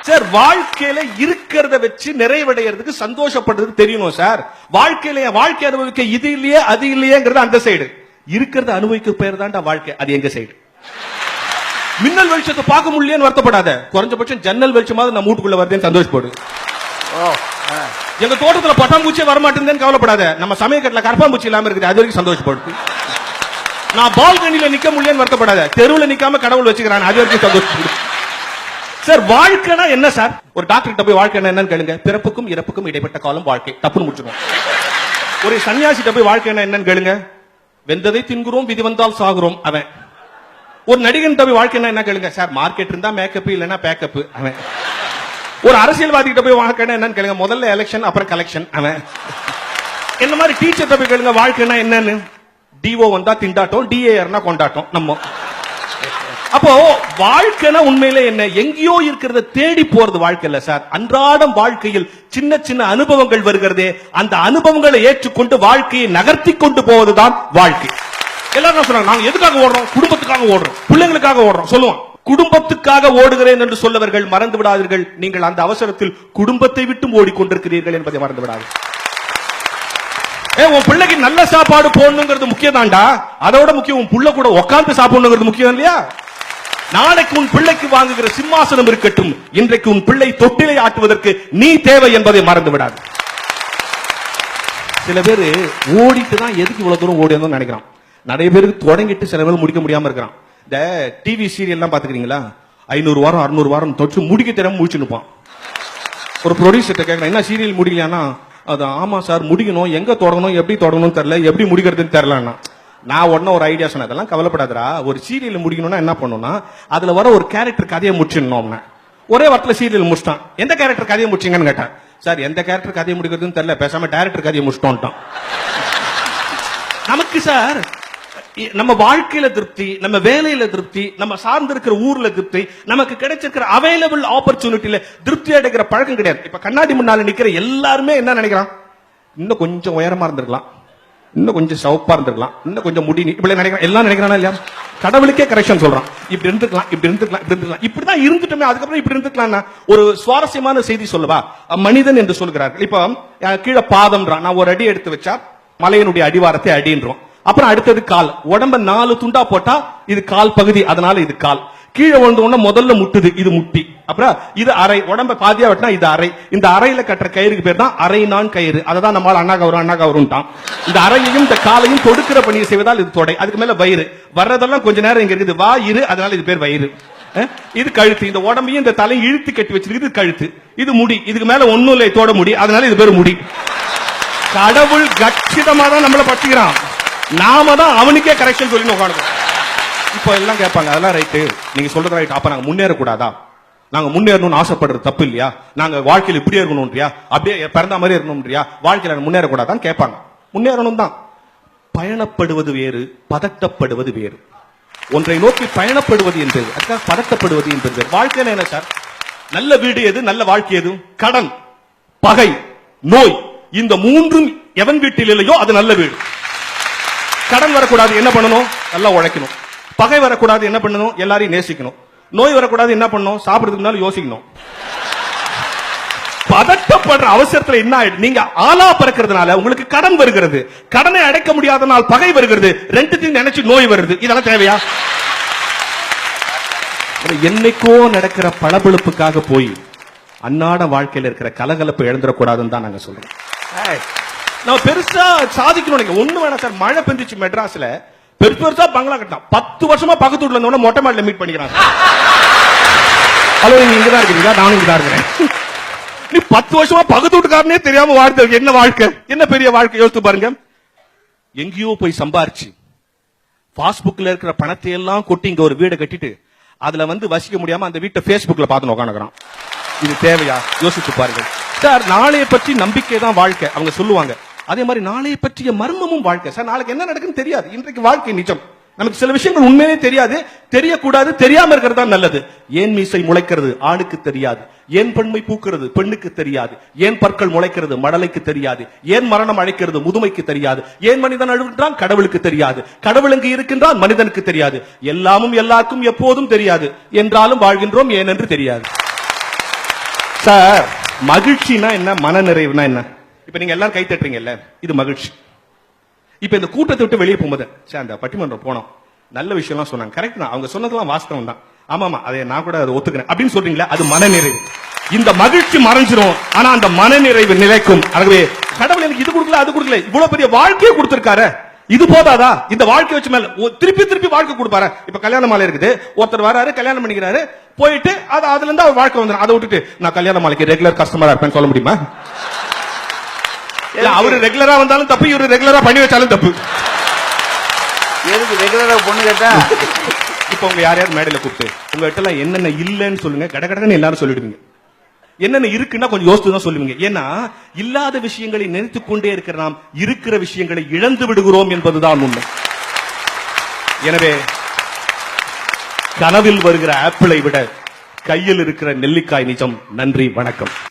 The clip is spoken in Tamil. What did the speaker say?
சார் வாழ்க்கையில இருக்கிறத வச்சு நிறைவடைகிறதுக்கு சந்தோஷப்படுறதுக்கு தெரியணும் சார். வாழ்க்கை அனுபவிக்க இது இல்லையே அது இல்லையேங்கிறது அந்த சைடு, இருக்கிறத அனுபவிக்க பேர் தான்டா வாழ்க்கை, அது எங்க சைடு. மின்னல் வெளிச்சத்தை பார்க்க முடியலன்னு வருத்தப்படாத, குறைஞ்சபட்சம் ஜன்னல் வெளிச்சமாவது நம்ம வீட்டுக்குள்ள வருதுன்னு சந்தோஷப்படு. எங்க தோட்டத்துல பட்டாம்பூச்சியே வரமாட்டேன்னு கவலைப்படாத, நம்ம சமயக்கட்டுல கரப்பாம்பூச்சி இல்லாம இருக்குது அது வரைக்கும் சந்தோஷப்படு. நான் பால்கனில நிக்க முடியலன்னு வருத்தப்படாத, தெருவில் நிக்காம கடவுள் வச்சுக்கிறான் அது வரைக்கும் சந்தோஷப்படு. சார் வாழ்க்கைனா என்ன சார்? ஒரு டாக்டர் கிட்ட போய் வாழ்க்கை என்னன்னு கேளுங்க, பிறப்புக்கும் இறப்புக்கும் இடைப்பட்ட காலம் வாழ்க்கை, தப்புன்னு முடிச்சிடும். ஒரு சன்னியாசிட்ட போய் வாழ்க்கை என்னன்னு கேளுங்க, வெந்ததை தின்கிறோம் விதி வந்தால் சாகுறோம் அவன். ஒரு நடிகன் போய் வாழ்க்கை என்ன கேளுங்க, சார் மார்க்கெட் இருந்தா மேக்கப் இல்லைன்னா பேக்கப் அவன். ஒரு அரசியல்வாதி கிட்ட போய் வாழ்க்கை என்னன்னு கேளுங்க, முதல்ல எலெக்ஷன் அப்புறம் கலெக்ஷன் அவன். என்ன மாதிரி டீச்சர் போய் கேளுங்க வாழ்க்கைனா என்னன்னு, டிஓ வந்தா திண்டாட்டம், டிஏஆர்னா கொண்டாட்டம் நம்ம. அப்போ வாழ்க்கைனா உண்மையிலே என்ன, எங்கேயோ இருக்கிறத தேடி போறது வாழ்க்கை இல்ல சார். அன்றாடம் வாழ்க்கையில் சின்ன சின்ன அனுபவங்கள் வருகிறதே, அந்த அனுபவங்களை ஏற்றுக்கொண்டு வாழ்க்கையை நகர்த்தி கொண்டு போவதுதான் வாழ்க்கை. எல்லாரும் சொல்றாங்க நாங்க எதுக்காக ஓடுறோம், குடும்பத்துக்காக ஓடுறோம், பிள்ளைங்களுக்காக ஓடுறோம் சொல்லுவோம். குடும்பத்துக்காக ஓடுகிறேன் என்று சொல்லவர்கள் மறந்து விடாதீர்கள், நீங்கள் அந்த அவசரத்தில் குடும்பத்தை விட்டு ஓடிக்கொண்டிருக்கிறீர்கள் என்பதை மறந்து விடாதீர்கள். உன் பிள்ளைக்கு நல்ல சாப்பாடு போடணுங்கிறது முக்கியம் தான்டா, அதோட முக்கியம் உன் புள்ள கூட உட்கார்ந்து சாப்பிடணுங்கிறது முக்கியம் இல்லையா? நாளைக்கு உன் பிள்ளைக்கு வாங்குகிற சிம்மாசனம் இருக்கட்டும், இன்றைக்கு உன் பிள்ளை தொட்டிலை ஆட்டுவதற்கு நீ தேவை என்பதை மறந்து விடாது. சில பேர் ஓடிட்டு தான் எதுக்கு இவ்வளவு தூரம் ஓடி வந்தோம் நினைக்கிறான். நிறைய பேருக்கு தொடங்கிட்டு சில பேர் முடிக்க முடியாம இருக்கிறான். இந்த டிவி சீரியல் எல்லாம் பாத்துக்கிறீங்களா, 500 வாரம் 600 வாரம் தொட்டு முடிக்க தெரியாம முடிச்சு நிற்பான். ஒரு ப்ரொடியூசர் கேட்கறேன் என்ன சீரியல் முடியலையானா, அது ஆமா சார் முடிக்கணும், எங்க தொடங்கணும் எப்படி தொடங்கணும் தெரியல, எப்படி முடிக்கிறதுன்னு தெரியலன்னா. நான் உடனே ஒரு ஐடியா சொன்னேன், அதெல்லாம் கவலைப்படாதரா, ஒரு சீரியல் முடிக்கணும்னா என்ன பண்ணணும்னா அதுல வர ஒரு கேரக்டர் கதையை முடிச்சிடணும். ஒரே வாரத்தில் சீரியல் முடிச்சிட்டான். எந்த கேரக்டர் கதையை முடிச்சீங்கன்னு கேட்டேன். சார் எந்த கேரக்டர் கதையை முடிக்கிறதுன்னு தெரியல, பேசாம டைரக்டர் கதையை முடிச்சிட்டோம். நமக்கு சார் நம்ம வாழ்க்கையில திருப்தி, நம்ம வேலையில திருப்தி, நம்ம சார்ந்து இருக்கிற ஊர்ல திருப்தி, நமக்கு கிடைச்சிருக்கிற அவைலபிள் ஆப்பர்ச்சுனிட்டியில திருப்தி அடைக்கிற பழக்கம் கிடையாது. இப்ப கண்ணாடி முன்னால நிக்கிற எல்லாருமே என்ன நினைக்கிறான், இன்னும் கொஞ்சம் உயரமா இருந்திருக்கலாம், இன்னும் கொஞ்சம் சவுப்பா இருந்திருக்கலாம், இன்னும் கொஞ்சம் முடி இப்படி நினைக்கிறான். எல்லாம் நினைக்கிறானா இல்லையா? கடவுளுக்கே கரெக்ஷன் சொல்றான், இப்படி இருந்துக்கலாம் இப்படி இருந்துக்கலாம் இப்படி இருந்துக்கலாம், இப்படிதான் இருந்துட்டோமே அதுக்கப்புறம் இப்படி இருந்துக்கலாம். ஒரு சுவாரஸ்யமான செய்தி சொல்லவா, மனிதன் என்று சொல்கிறார்கள். இப்ப கீழே பாதம்ன்றான், நான் ஒரு அடி எடுத்து வச்சா மலையினுடைய அடிவாரத்தை அடின்றோம். அப்புறம் அடுத்தது கால், உடம்ப 4 துண்டா போட்டா இது கால் பகுதி, அதனால இது கால். கீழே விழுந்த முதல்ல முட்டுது, இது முட்டி. அப்புறம் இது அரை, உடம்ப பாதியா வெட்டினா இது அரை. இந்த அறையில கட்டுற கயிறுக்கு பேர் தான் அரை நான் கயிறு. அததான் நம்மளால அண்ணா கவரும்ட்டான். இந்த அறையையும் இந்த காலையும் தொடுக்கிற பணியை செய்வதால் இது தொடை. அதுக்கு மேல வயிறு வர்றதெல்லாம் கொஞ்ச நேரம் இங்க இருக்குது, வா இரு, அதனால இது பேர் வயிறு. இது கழுத்து, இந்த உடம்பையும் இந்த தலையும் இழுத்து கட்டி வச்சிருக்கு, கழுத்து. இது முடி, இதுக்கு மேல ஒண்ணும் இல்லை தோட முடி, அதனால இது பேர் முடி. கடவுள் கச்சிதமா தான் நம்மள பச்சுக்கிறான், நாம தான் அவனுக்கே கரெக்ஷன் சொல்லி உட்காந்து. இப்போ எல்லாம் கேட்பாங்க, அதெல்லாம் ரைட்டு, நீங்க சொல்றது ரைட், அப்ப நாங்க முன்னேறக்கூடாதா? நாங்க முன்னேறணும்னு ஆசைப்படுறது தப்பு இல்லையா? நாங்க வாழ்க்கையில் இப்படியே இருக்கணும்ன்றியா, அப்படியே பிறந்த மாதிரி இருக்கணும்ன்றியா, வாழ்க்கையில முன்னேறக்கூடாதான் கேட்பாங்க. முன்னேறணும் தான். பயணப்படுவது வேறு, பதட்டப்படுவது வேறு. ஒன்றை நோக்கி பயணப்படுவது என்பது, அதுக்காக பதட்டப்படுவது என்பது. வாழ்க்கையில என்ன சார், நல்ல வீடு எது, நல்ல வாழ்க்கை எது? கடன், பகை, நோய், இந்த மூன்றும் எவன் வீட்டில் இல்லையோ அது நல்ல வீடு. கடன் வரக்கூடாது என்ன பண்ணணும், நல்லா உழைக்கணும். பகை வரக்கூடாது என்ன பண்ணணும், எல்லாரையும் நேசிக்கணும். நோய் வரக்கூடாது என்ன பண்ணணும், சாப்பிடுறதுக்கு யோசிக்கணும். பதட்டப்படுற அவசரத்துல என்ன ஆயிடுது, நீங்க ஆளா பறக்கிறதுனால உங்களுக்கு கடன் வருகிறது, கடனை அடைக்க முடியாதனால் பகை வருகிறது, ரெண்டுத்தையும் நினைச்சு நோய் வருது. இதெல்லாம் தேவையா? என்னைக்கோ நடக்கிற பளபளப்புக்காக போய் அன்னாட வாழ்க்கையில் இருக்கிற கலகலப்பு எழுந்துடக்கூடாதுன்னு தான் நாங்க சொல்றோம். நம்ம பெருசா சாதிக்கணும் ஒண்ணு வேணாம் சார். மழை பெஞ்சிச்சு மெட்ராஸ்ல, பெருசா பங்களா கட்டினா 10 வருஷமா பக்கத்து வீட்டுல இருந்தவன மொட்டை மாடியில மீட் பண்ணிக்கிறாங்க. ஹலோ, நீங்க இங்கதான் இருக்கீங்களா? நானும் இங்கதான் இருக்கிறேன். நீ 10 வருஷமா பக்கத்து வீட்டுக்காரனே தெரியாம வாழ்க்கை, என்ன வாழ்க்கை, என்ன பெரிய வாழ்க்கை யோசித்து பாருங்க. எங்கேயோ போய் சம்பாரிச்சு பாஸ்புக்ல இருக்கிற பணத்தை எல்லாம் கொட்டி இங்க ஒரு வீடை கட்டிட்டு அதுல வசிக்க முடியாம அந்த வீட்டை பேஸ்புக்ல பார்த்து உட்காந்துக்கிறான். இது தேவையா? யோசித்து பாருங்க சார். நாளைய பற்றி நம்பிக்கை தான் வாழ்க்கை அவங்க சொல்லுவாங்க. அதே மாதிரி நாளைய பற்றிய மர்மமும் வாழ்க்கை சார். நாளைக்கு என்ன நடக்குன்னு தெரியாது. இன்றைக்கு வாழ்க்கை நிஜம். நமக்கு சில விஷயங்கள் உண்மையே தெரியாது, தெரியக்கூடாது, தெரியாம இருக்கிறது தான் நல்லது. ஏன் மீசை முளைக்கிறது ஆணுக்கு தெரியாது, ஏன் பெண்மை பூக்கிறது பெண்ணுக்கு தெரியாது, ஏன் பற்கள் முளைக்கிறது மடலைக்கு தெரியாது, ஏன் மரணம் அழைக்கிறது முதுமைக்கு தெரியாது, ஏன் மனிதன் அழுகின்றான் கடவுளுக்கு தெரியாது, கடவுள் எங்கு இருக்கின்றான் மனிதனுக்கு தெரியாது, எல்லாமும் எல்லாருக்கும் எப்போதும் தெரியாது, என்றாலும் வாழ்கின்றோம் ஏனென்று தெரியாது. சார் மகிழ்ச்சினா என்ன, மன நிறைவுனா என்ன? இப்ப நீங்க எல்லாரும் கை தட்டுறீங்கல்ல, இது மகிழ்ச்சி. இப்ப இந்த கூட்டத்தை விட்டு வெளியே போகும்போது அந்த பட்டிமன்றம் போனோம், நல்ல விஷயம்லாம் சொன்னாங்க, கரெக்ட் தான், அவங்க சொன்னதெல்லாம் வாஸ்தவம் தான், ஆமாமா அதை நான் கூட அதை ஒத்துக்கிறேன் அப்படின்னு சொல்றீங்களா, அது மனநிறைவு. இந்த மகிழ்ச்சி மறைஞ்சிரும், ஆனா அந்த மனநிறைவு நிலைக்கும். ஆகவே கடவுள் எனக்கு இது கொடுக்கல அது கொடுக்கல, இவ்வளவு பெரிய வாழ்க்கையை கொடுத்திருக்காரு, இது போதாதா? இந்த வாழ்க்கை வச்சு மேல திருப்பி திருப்பி வாழ்க்கை கொடுப்பாரு. இப்ப கல்யாண மாலை இருக்குது, ஒருத்தர் வராரு, கல்யாணம் பண்ணிக்கிறாரு, போயிட்டு அதுல இருந்து அவர் வாழ்க்கை வந்துடும். அதை விட்டுட்டு நான் கல்யாண மாலைக்கு ரெகுலர் கஸ்டமரா இருப்பேன்னு சொல்ல முடியுமா? அவரு ரெகுலரா வந்தாலும் தப்பு, இவரு ரெகுலரா பண்ணி வச்சாலும் தப்பு. எதுக்கு ரெகுலரா பொண்ணு கேட்டா? இப்ப உங்க யாரையாவது மேடையில கூப்பிட்டு உங்ககிட்ட எல்லாம் என்னென்ன இல்லன்னு சொல்லுங்க, கடகடன்னு எல்லாரும் சொல்லிடுவீங்க. என்னென்ன இருக்குன்னா கொஞ்சம் யோசித்து தான் சொல்லுவீங்க. ஏன்னா இல்லாத விஷயங்களை நினைத்துக் கொண்டே இருக்கிற நாம் இருக்கிற விஷயங்களை இழந்து விடுகிறோம் என்பதுதான் உண்மை. எனவே கனவில் வருகிற ஆப்பிளை விட கையில் இருக்கிற நெல்லிக்காய் நிஜம். நன்றி, வணக்கம்.